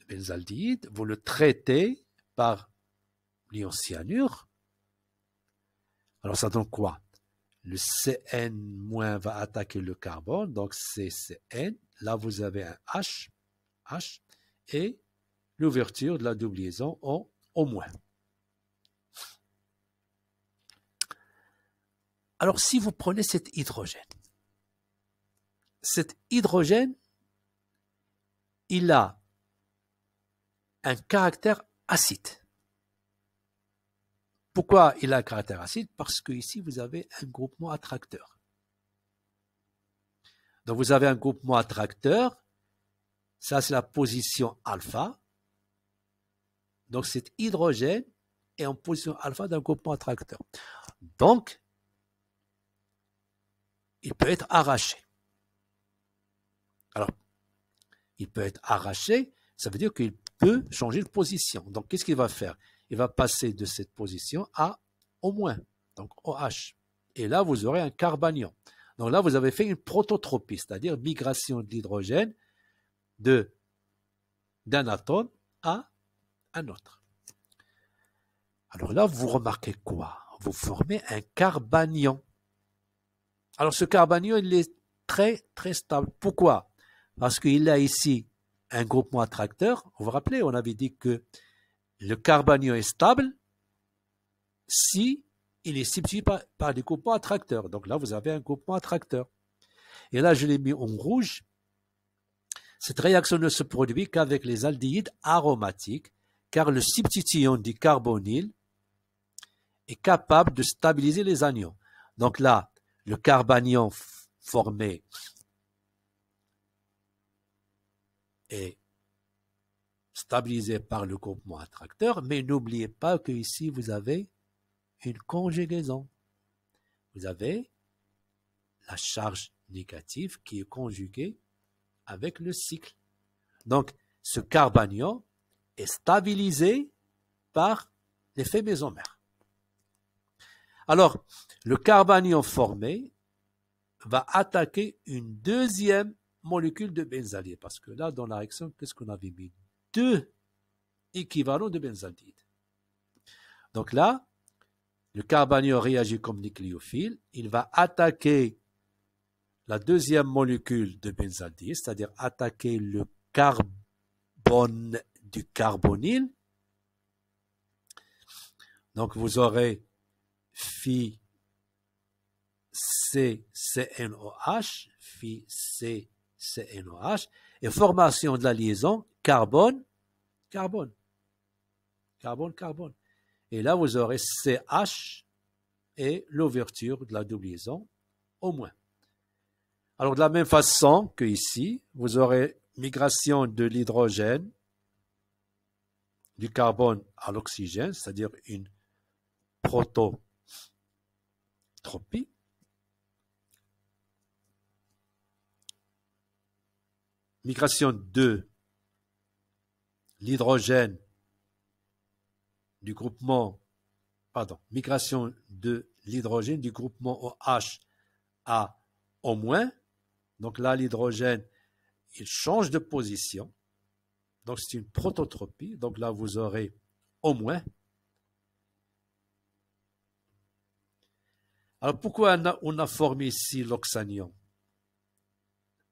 Le benzaldéhyde, vous le traitez par l'ion cyanure. Alors ça donne quoi? Le Cn- va attaquer le carbone, donc c'est Cn. Là, vous avez un H, et l'ouverture de la double liaison en O-. Alors, si vous prenez cet hydrogène, il a un caractère acide. Pourquoi il a un caractère acide? Parce que ici, vous avez un groupement attracteur. Donc, vous avez un groupement attracteur. Ça, c'est la position alpha. Donc, cet hydrogène est en position alpha d'un groupement attracteur. Donc, il peut être arraché. Alors, il peut être arraché, ça veut dire qu'il peut changer de position. Donc, qu'est-ce qu'il va faire? Il va passer de cette position à O-, donc OH. Et là, vous aurez un carbanion. Donc là, vous avez fait une prototropie, c'est-à-dire migration de l'hydrogène d'un atome à un autre. Alors là, vous remarquez quoi? Vous formez un carbanion. Alors ce carbanion, il est très, très stable. Pourquoi? Parce qu'il a ici un groupement attracteur. Vous vous rappelez, on avait dit que le carbanion est stable si il est substitué par des groupements attracteurs. Donc là, vous avez un groupement attracteur. Et là, je l'ai mis en rouge. Cette réaction ne se produit qu'avec les aldéhydes aromatiques, car le substituant du carbonyle est capable de stabiliser les anions. Donc là, le carbanion formé est stabilisé par le groupement attracteur, mais n'oubliez pas que ici vous avez une conjugaison. Vous avez la charge négative qui est conjuguée avec le cycle. Donc, ce carbanion est stabilisé par l'effet mésomère. Alors, le carbanion formé va attaquer une deuxième molécule de benzaldéhyde. Parce que là, dans la réaction, qu'est-ce qu'on avait mis? 2 équivalents de benzaldéhyde. Donc là, le carbanion réagit comme nucléophile. Il va attaquer la deuxième molécule de benzaldéhyde, c'est-à-dire attaquer le carbone du carbonyle. Donc vous aurez Phi CCNOH, Phi CCNOH, et formation de la liaison carbone-carbone. Carbone-carbone. Et là, vous aurez CH et l'ouverture de la double liaison O-. Alors, de la même façon que ici, vous aurez migration de l'hydrogène du carbone à l'oxygène, c'est-à-dire une prototropie. Migration de l'hydrogène du groupement, migration de l'hydrogène du groupement OH à O-. Donc là, l'hydrogène, il change de position. Donc c'est une prototropie. Donc là, vous aurez O-. Alors pourquoi on a formé ici l'oxanion?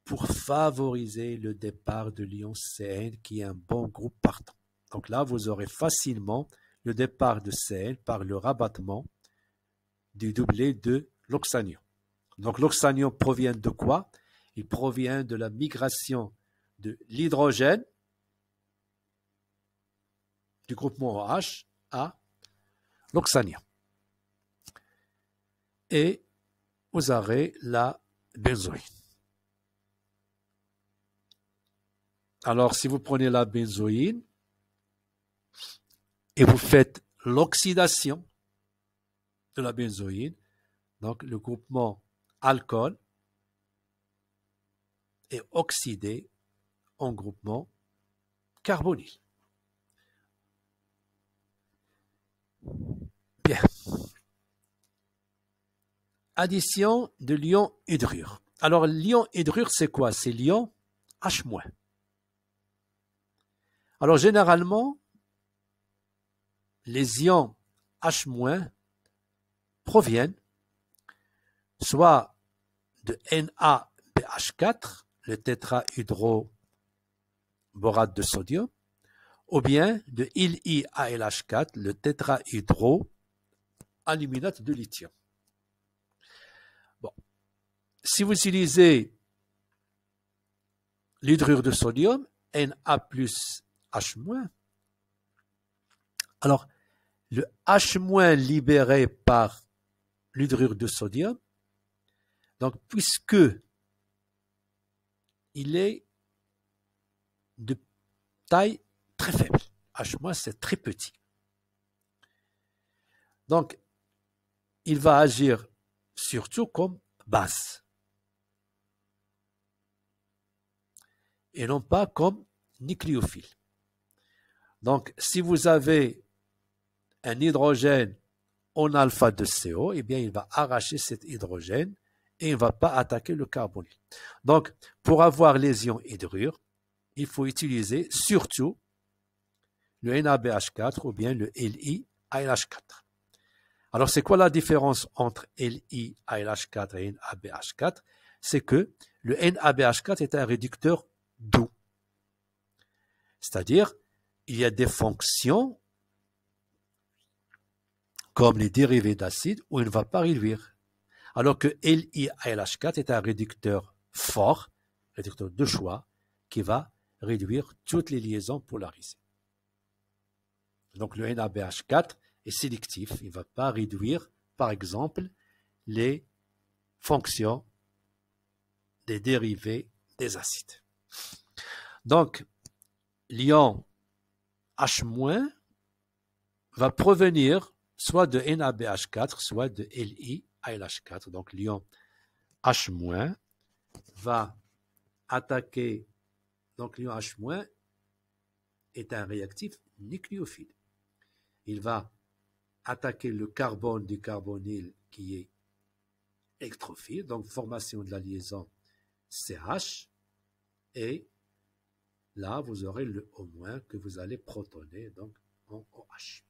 Pour favoriser le départ de l'ion Cn qui est un bon groupe partant. Donc là, vous aurez facilement le départ de Cn par le rabattement du doublet de l'oxanion. Donc l'oxanion provient de quoi? Il provient de la migration de l'hydrogène du groupement OH à l'oxanien. Et vous aurez la benzoïne. Alors, si vous prenez la benzoïne et vous faites l'oxydation de la benzoïne, donc le groupement alcool est oxydé en groupement carbonyle. Bien. Addition de l'ion hydrure. Alors, l'ion hydrure, c'est quoi? C'est l'ion H-. Alors, généralement, les ions H- proviennent soit de NaBH4, le tétrahydroborate de sodium, ou bien de LiAlH4, le tétrahydroaluminate de lithium. Bon. Si vous utilisez l'hydrure de sodium, Na plus H-, alors le H- libéré par l'hydrure de sodium, donc puisque il est de taille très faible, H- c'est très petit, donc il va agir surtout comme base et non pas comme nucléophile. Donc si vous avez un hydrogène en alpha de CO, eh bien il va arracher cet hydrogène et il ne va pas attaquer le carbonyle. Donc pour avoir les ions hydrure, il faut utiliser surtout le NaBH4 ou bien le LiAlH4. Alors, c'est quoi la différence entre LiAlH4 et NaBH4? C'est que le NaBH4 est un réducteur doux. C'est-à-dire, il y a des fonctions comme les dérivés d'acide où il ne va pas réduire. Alors que LiAlH4 est un réducteur fort, réducteur de choix, qui va réduire toutes les liaisons polarisées. Donc le NaBH4 est sélectif, il ne va pas réduire, par exemple, les fonctions des dérivés des acides. Donc, l'ion H- va provenir soit de NaBH4, soit de LiAlH4. Donc, l'ion H- va attaquer, donc l'ion H- est un réactif nucléophile. Il va attaquer le carbone du carbonyle qui est électrophile, donc formation de la liaison CH, et là vous aurez le O- que vous allez protoner donc en OH.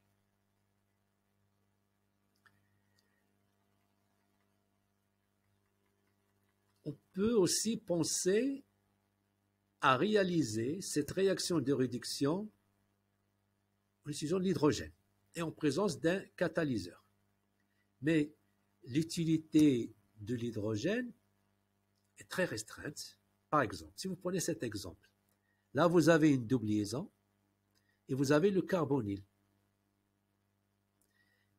On peut aussi penser à réaliser cette réaction de réduction en utilisant l'hydrogène et en présence d'un catalyseur. Mais l'utilité de l'hydrogène est très restreinte. Par exemple, si vous prenez cet exemple, là vous avez une double liaison et vous avez le carbonyle.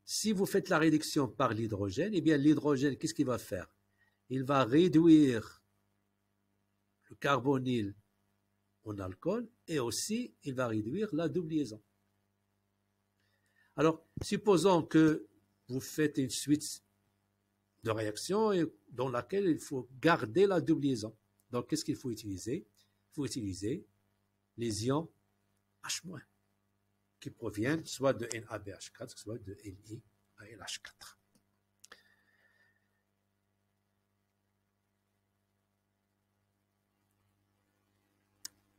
Si vous faites la réduction par l'hydrogène, eh bien l'hydrogène, qu'est-ce qu'il va faire? Il va réduire le carbonyle en alcool et aussi il va réduire la double liaison. Alors, supposons que vous faites une suite de réactions dans laquelle il faut garder la double liaison. Donc, qu'est-ce qu'il faut utiliser? Il faut utiliser les ions H- qui proviennent soit de NaBH4, soit de LiAlH4.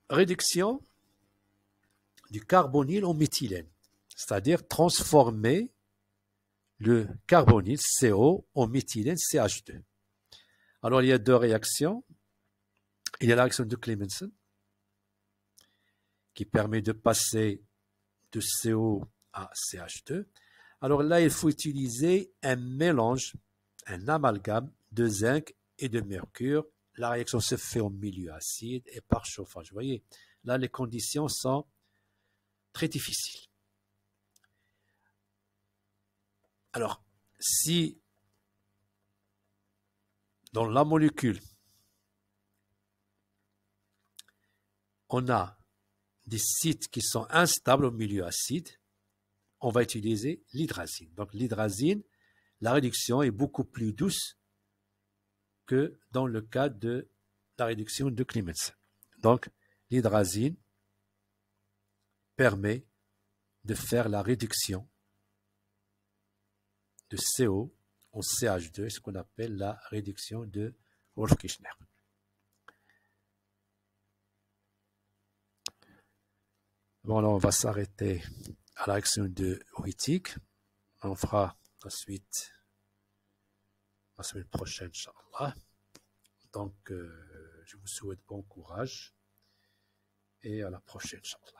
Réduction du carbonyle en méthylène, c'est-à-dire transformer le carbonyle CO en méthylène CH2. Alors, il y a deux réactions. Il y a la réaction de Clemmensen qui permet de passer de CO à CH2. Alors là, il faut utiliser un mélange, un amalgame de zinc et de mercure, la réaction se fait au milieu acide et par chauffage. Vous voyez, là, les conditions sont très difficiles. Alors, si dans la molécule, on a des sites qui sont instables au milieu acide, on va utiliser l'hydrazine. Donc l'hydrazine, la réduction est beaucoup plus douce que dans le cas de la réduction de Clemmensen. Donc l'hydrazine permet de faire la réduction de CO en CH2, ce qu'on appelle la réduction de Wolff-Kishner. Bon, là, on va s'arrêter à la réaction de Wittig. On fera la suite la semaine prochaine, Inch'Allah. Donc, je vous souhaite bon courage et à la prochaine, Inch'Allah.